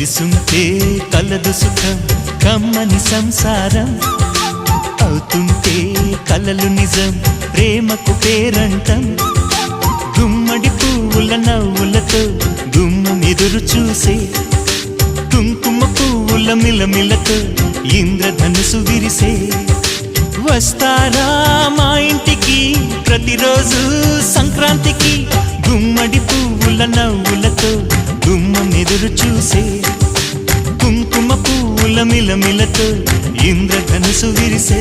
కలిసుంటే కలదు సుఖం కమ్మని సంసారం అవుతుంటే కలలు నిజం ప్రేమకు పేరంటం గుమ్మడి పువ్వుల నవ్వులతో గుమ్మం ఎదురు చూసే కుంకుమ పువ్వుల మిలమిలతో ఇంద్రధనుసు విరిసే వస్తారా మా ఇంటికి ప్రతిరోజు సంక్రాంతికి గుమ్మడి పువ్వుల నవ్వులతో గుమ్మం ఎదురు చూసే కుంకుమ పువ్వుల మిలమిలతో ఇంద్రధనుసు విరిసే